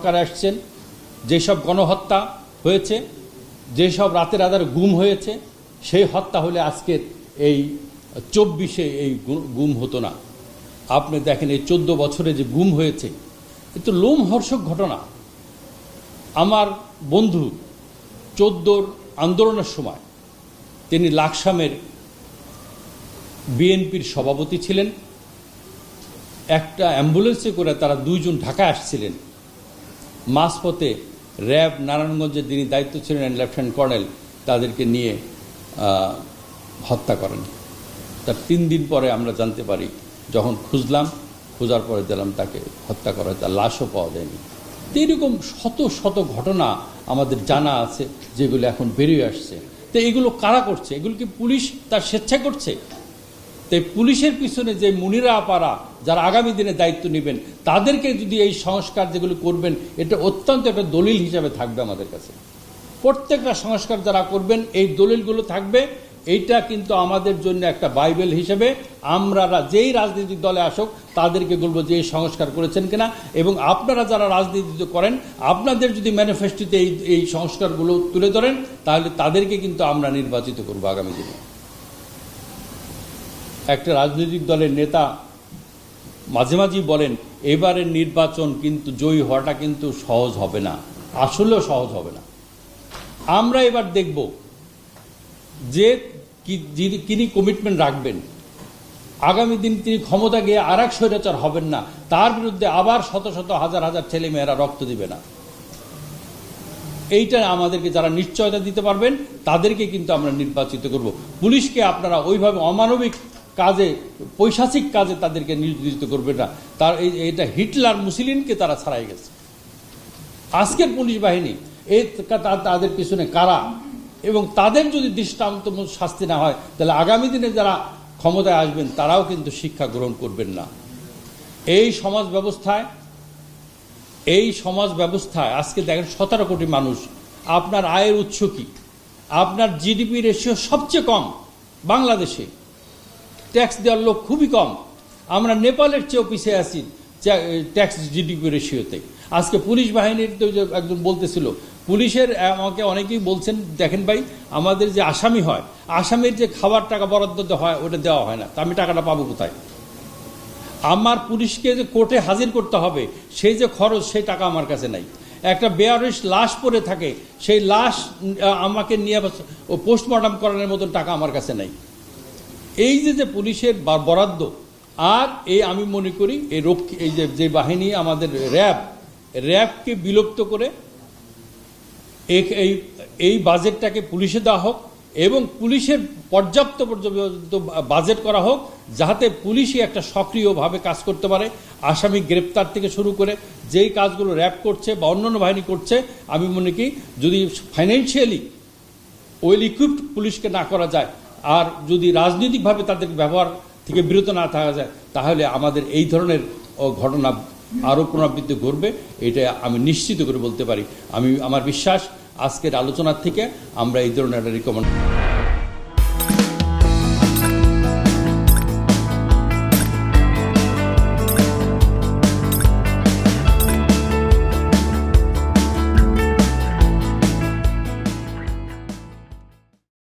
সরকার আসছেন, যেসব গণহত্যা হয়েছে, যেসব রাতের আধারে গুম হয়েছে, সেই হত্যা হলে আজকের এই 24-এ এই গুম হতো না। আপনি দেখেন এই 14 বছরে যে গুম হয়েছে, এ তো লোমহর্ষক ঘটনা। আমার বন্ধু 14 আন্দোলনের সময় তিনি লাকসামের বিএনপির সভাপতি ছিলেন। একটা অ্যাম্বুলেন্সে করে তারা 2 জন ঢাকা আসছিলেন। মাঝপথে র্যাব নারায়ণগঞ্জের যিনি দায়িত্ব ছিলেন লেফটেন্যান্ট কর্নেল, তাদেরকে নিয়ে হত্যা করেন। তার 3 দিন পরে আমরা জানতে পারি, যখন খোঁজার পরে দিলাম তাকে হত্যা করা, তার লাশও পাওয়া যায়নি। তো এরকম শত শত ঘটনা আমাদের জানা আছে, যেগুলো এখন বেরিয়ে আসছে। তো এগুলো কারা করছে? এগুলো কি পুলিশ তার স্বেচ্ছা করছে? তাই পুলিশের পিছনে যে মুনিরা আপারা যারা আগামী দিনে দায়িত্ব নেবেন, তাদেরকে যদি এই সংস্কার যেগুলো করবেন, এটা অত্যন্ত একটা দলিল হিসাবে থাকবে আমাদের কাছে। প্রত্যেকটা সংস্কার যারা করবেন, এই দলিলগুলো থাকবে। এইটা কিন্তু আমাদের জন্য একটা বাইবেল হিসেবে আমরা যেই রাজনৈতিক দলে আসুক তাদেরকে বলবো যে এই সংস্কার করেছেন কিনা, এবং আপনারা যারা রাজনীতি করেন, আপনাদের যদি ম্যানিফেস্টোতে এই সংস্কারগুলো তুলে ধরেন, তাহলে তাদেরকে কিন্তু আমরা নির্বাচিত করবো আগামী দিনে। একটা রাজনৈতিক দলের নেতা মাঝে মাঝেই বলেন, এবারের নির্বাচন কিন্তু জয়ী হওয়াটা কিন্তু সহজ হবে না, আসলেও সহজ হবে না। আমরা এবার দেখব যে তিনি কমিটমেন্ট রাখবেন, আগামী দিন তিনি ক্ষমতা গিয়ে আর এক স্বৈরাচার হবেন না, তার বিরুদ্ধে আবার শত শত হাজার হাজার ছেলেমেয়েরা রক্ত দিবে না। এইটা আমাদেরকে যারা নিশ্চয়তা দিতে পারবেন, তাদেরকে কিন্তু আমরা নির্বাচিত করব। পুলিশকে আপনারা ওইভাবে অমানবিক কাজে, পৈশাচিক কাজে তাদেরকে নিয়োজিত করবে না। এটা হিটলার মুসলিনকে তারা ছাড়াই গেছে। আজকের পুলিশ বাহিনী তাদের পিছনে কারা, এবং তাদের যদি দৃষ্টান্তমূলক শাস্তি না হয়, তাহলে আগামী দিনে যারা ক্ষমতায় আসবেন তারাও কিন্তু শিক্ষা গ্রহণ করবেন না। এই সমাজ ব্যবস্থায় আজকে দেখেন 17 কোটি মানুষ। আপনার আয়ের উৎস কি? আপনার জিডিপি রেশিও সবচেয়ে কম বাংলাদেশে, ট্যাক্স দেওয়ার লোক খুবই কম। আমরা নেপালের চেয়েও পিছিয়ে আছি ট্যাক্স জিডিপি রেশিওতে। আজকে পুলিশ বাহিনীর তো একজন বলতেছিল, পুলিশের আমাকে অনেকেই বলছেন, দেখেন ভাই, আমাদের যে আসামি হয়, আসামির যে খাবার টাকা বরাদ্দ হয়, ওটা দেওয়া হয় না, তা আমি টাকাটা পাবো কোথায়? আমার পুলিশকে যে কোর্টে হাজির করতে হবে, সেই যে খরচ, সেই টাকা আমার কাছে নাই। একটা বেয়ারিশ লাশ পড়ে থাকে, সেই লাশ আমাকে নিয়ে পোস্টমর্টম করানোর মতন টাকা আমার কাছে নাই। এই যে পুলিশের বরাদ্দ, আর আমি মনে করি এই যে বাহিনী আমাদের র্যাবকে বিলুপ্ত করে এই বাজেটটাকে পুলিশে দেওয়া হোক, এবং পুলিশের পর্যাপ্ত বাজেট করা হোক, যাতে পুলিশই একটা সক্রিয়ভাবে কাজ করতে পারে। আসামি গ্রেপ্তার থেকে শুরু করে যেই কাজগুলো র্যাব করছে বা অন্যান্য বাহিনী করছে, আমি মনে করি যদি ফাইন্যান্সিয়ালি ওয়েল ইকুইপড পুলিশকে না করা যায়, আর যদি রাজনৈতিকভাবে তাদের ব্যবহার থেকে বিরত না থাকা যায়, তাহলে আমাদের এই ধরনের ঘটনা আরও পুনরাবৃত্তি ঘটবে। এটা আমি নিশ্চিত করে বলতে পারি। আমার বিশ্বাস আজকের আলোচনার থেকে আমরা এই ধরনের একটা রিকমেন্ড